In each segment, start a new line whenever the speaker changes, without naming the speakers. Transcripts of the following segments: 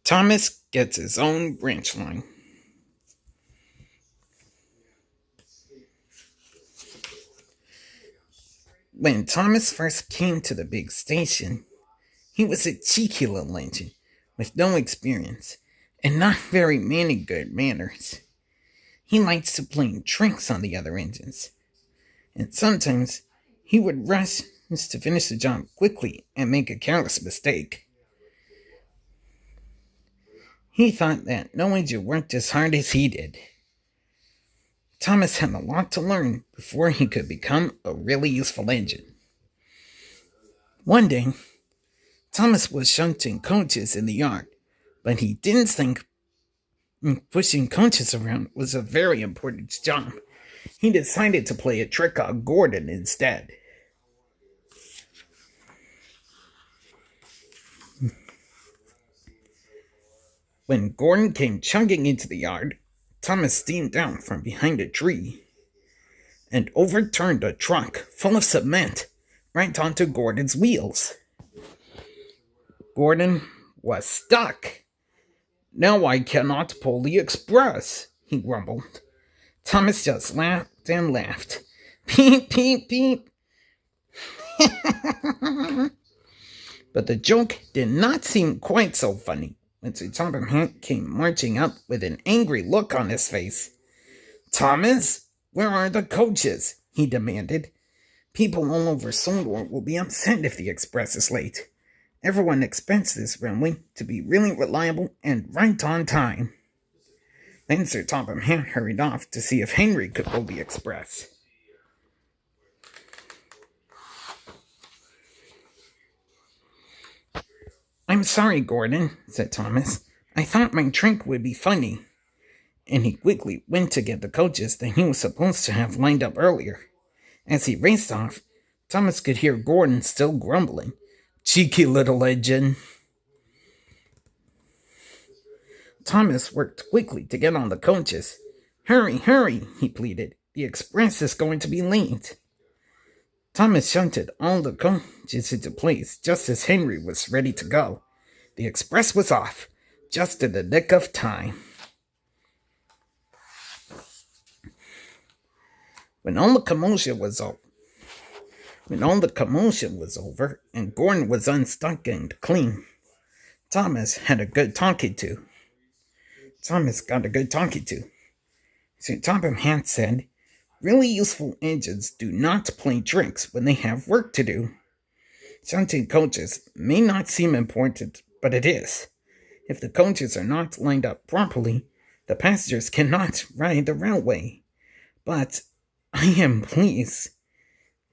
Thomas gets his own branch line. When Thomas first came to the big station, he was a cheeky little engine with no experience and not very many good manners. He liked to play tricks on the other engines, and sometimes he would rush to finish the job quickly and make a careless mistake. He thought that no engine worked as hard as he did. Thomas had a lot to learn before he could become a really useful engine. One day, Thomas was shunting coaches in the yard, but he didn't think pushing coaches around was a very important job. He decided to play a trick on Gordon instead. When Gordon came chugging into the yard, Thomas steamed down from behind a tree and overturned a truck full of cement right onto Gordon's wheels. Gordon was stuck. "Now I cannot pull the express," he grumbled. Thomas just laughed and laughed. Peep, peep, peep. But the joke did not seem quite so funny when Sir Topham Hatt came marching up with an angry look on his face. "Thomas, where are the coaches?" he demanded. "People all over Sodor will be upset if the express is late. Everyone expects this railway to be really reliable and right on time." Then Sir Topham Hatt hurried off to see if Henry could pull the express. "I'm sorry, Gordon," said Thomas. "I thought my trick would be funny." And he quickly went to get the coaches that he was supposed to have lined up earlier. As he raced off, Thomas could hear Gordon still grumbling. "Cheeky little engine." Thomas worked quickly to get on the coaches. "Hurry, hurry," he pleaded. "The express is going to be late." Thomas shunted all the coaches into place just as Henry was ready to go. The express was off, just in the nick of time. When all the commotion was over and Gordon was unstuck and clean, Thomas got a good talking to. Sir Topham Hatt said, "Really useful engines do not play tricks when they have work to do. Shunting coaches may not seem important, but it is. If the coaches are not lined up properly, the passengers cannot ride the railway. But I am pleased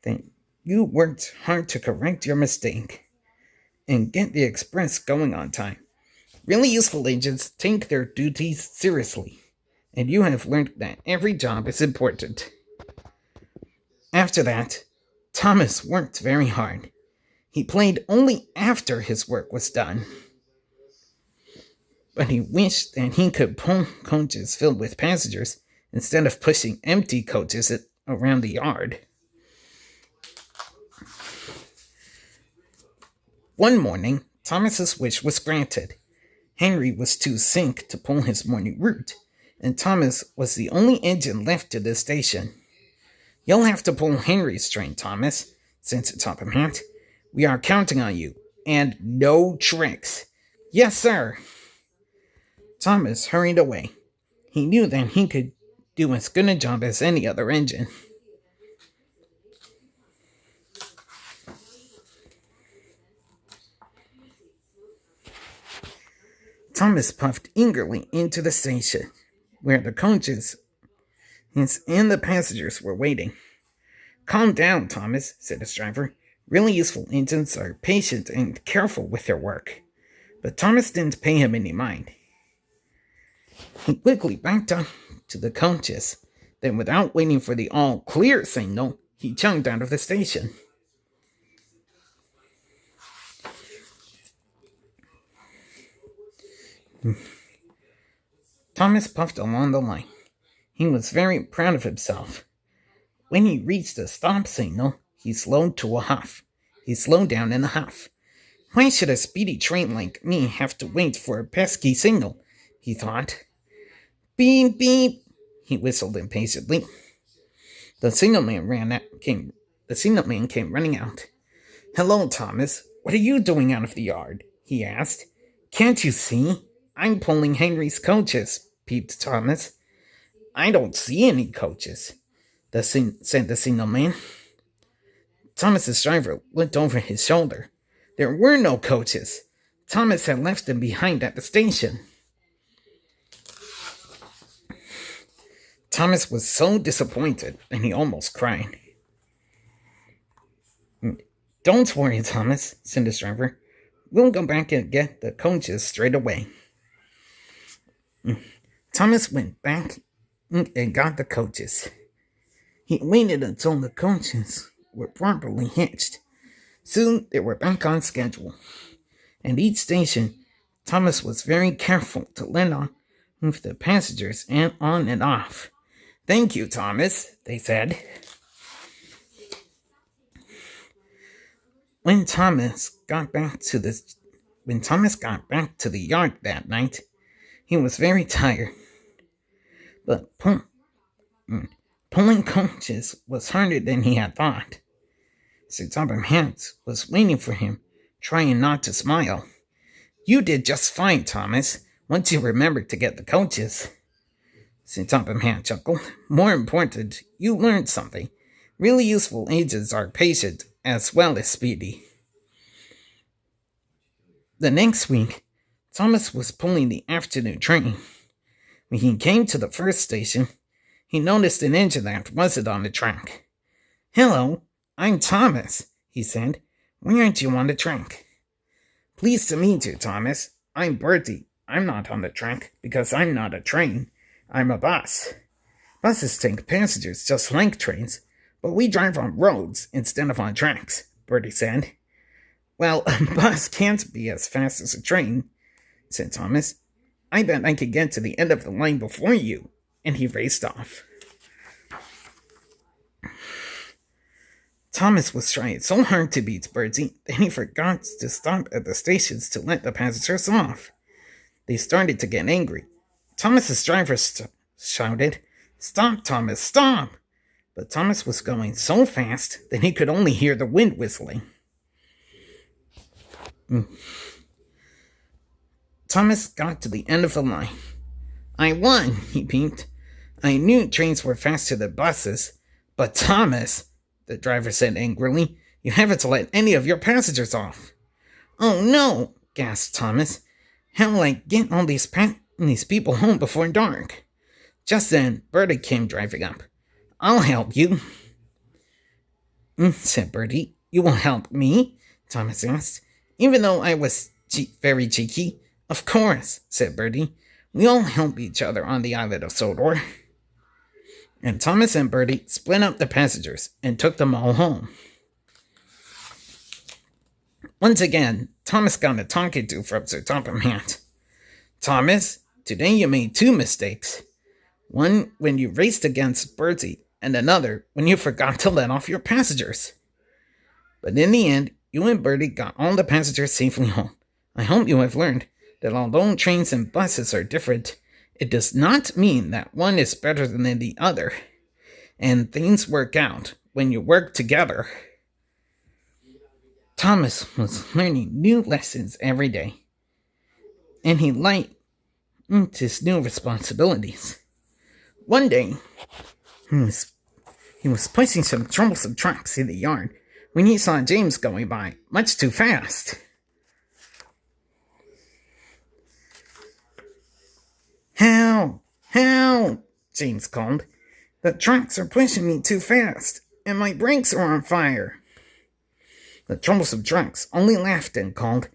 that you worked hard to correct your mistake and get the express going on time. Really useful agents take their duties seriously, and you have learned that every job is important." After that, Thomas worked very hard. He played only after his work was done. But he wished that he could pull coaches filled with passengers instead of pushing empty coaches around the yard. One morning, Thomas's wish was granted. Henry was too sick to pull his morning route, and Thomas was the only engine left to the station. "You'll have to pull Henry's train, Thomas," said Sir Topham Hatt. "We are counting on you, and no tricks." "Yes, sir." Thomas hurried away. He knew that he could do as good a job as any other engine. Thomas puffed eagerly into the station, where the coaches and the passengers were waiting. "Calm down, Thomas," said his driver. "Really useful engines are patient and careful with their work." But Thomas didn't pay him any mind. He quickly backed up to the coaches. Then, without waiting for the all-clear signal, he chugged out of the station. Thomas puffed along the line. He was very proud of himself. When he reached the stop signal, he slowed down in a huff. Why should a speedy train like me have to wait for a pesky signal? He thought. Beep, beep, he whistled impatiently. The signalman came running out. Hello, Thomas. What are you doing out of the yard? He asked. Can't you see? I'm pulling Henry's coaches, peeped Thomas. I don't see any coaches, said the signalman. Thomas's driver looked over his shoulder. There were no coaches. Thomas had left them behind at the station. Thomas was so disappointed that he almost cried. Don't worry, Thomas, said his driver. We'll go back and get the coaches straight away. Thomas went back and got the coaches. He waited until the coaches were properly hitched. Soon they were back on schedule. At each station, Thomas was very careful to let on with the passengers and on and off. Thank you, Thomas, they said. When Thomas got back to the yard that night, he was very tired. But pulling coaches was harder than he had thought. Sir Topham Hatt was waiting for him, trying not to smile. You did just fine, Thomas, once you remembered to get the coaches. Sir Topham Hatt chuckled. More important, you learned something. Really useful agents are patient as well as speedy. The next week, Thomas was pulling the afternoon train. When he came to the first station, he noticed an engine that wasn't on the track. Hello, I'm Thomas, he said. Why aren't you on the track? Pleased to meet you, Thomas. I'm Bertie. I'm not on the track because I'm not a train. I'm a bus. Buses take passengers just like trains, but we drive on roads instead of on tracks, Bertie said. Well, a bus can't be as fast as a train, said Thomas. I bet I could get to the end of the line before you. And he raced off. Thomas was trying so hard to beat Bertie that he forgot to stop at the stations to let the passengers off. They started to get angry. Thomas's driver shouted, Stop, Thomas, stop! But Thomas was going so fast that he could only hear the wind whistling. Thomas got to the end of the line. I won, he peeped. I knew trains were faster than buses, but Thomas, the driver said angrily, you haven't let any of your passengers off. Oh no, gasped Thomas. How will I get all these people home before dark? Just then, Bertie came driving up. I'll help you, said Bertie. You will help me? Thomas asked. Even though I was very cheeky. Of course, said Bertie. We all help each other on the island of Sodor. And Thomas and Bertie split up the passengers and took them all home. Once again, Thomas got a talking to from Sir Topham Hatt. Thomas, today you made 2 mistakes. One when you raced against Bertie, and another when you forgot to let off your passengers. But in the end, you and Bertie got all the passengers safely home. I hope you have learned that although trains and buses are different, it does not mean that one is better than the other. And things work out when you work together. Thomas was learning new lessons every day. And he liked his new responsibilities. One day, he was pushing some troublesome trucks in the yard when he saw James going by, much too fast. Help! Help! James called. The trucks are pushing me too fast, and my brakes are on fire. The troublesome trucks only laughed and called,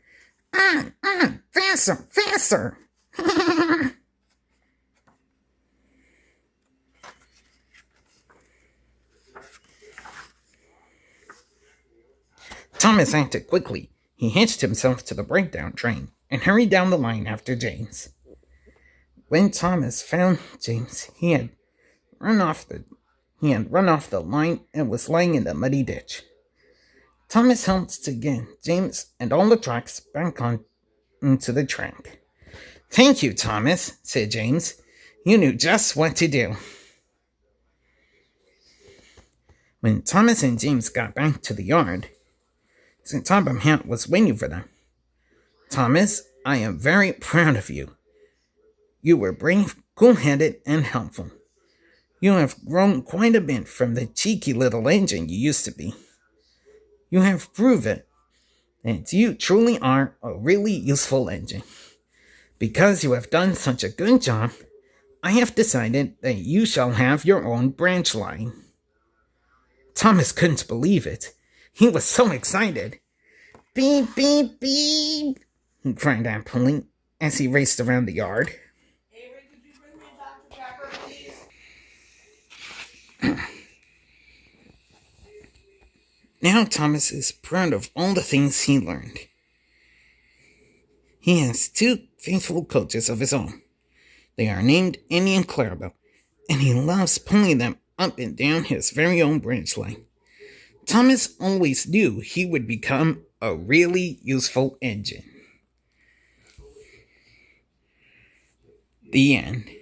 faster, faster! Thomas acted quickly. He hitched himself to the breakdown train and hurried down the line after James. When Thomas found James, he had run off the line and was lying in the muddy ditch. Thomas helped to get James and all the trucks back on into the track. "Thank you, Thomas," said James. "You knew just what to do." When Thomas and James got back to the yard, St. Topham Hatt was waiting for them. "Thomas, I am very proud of you. You were brave, cool-headed, and helpful. You have grown quite a bit from the cheeky little engine you used to be. You have proven that you truly are a really useful engine. Because you have done such a good job, I have decided that you shall have your own branch line." Thomas couldn't believe it. He was so excited. "Beep, beep, beep," he cried happily as he raced around the yard. "Avery, could you bring me a Dr. Pepper, please?" Now Thomas is proud of all the things he learned. He has two faithful coaches of his own. They are named Annie and Clarabelle, and he loves pulling them up and down his very own branch line. Thomas always knew he would become a really useful engine. The end.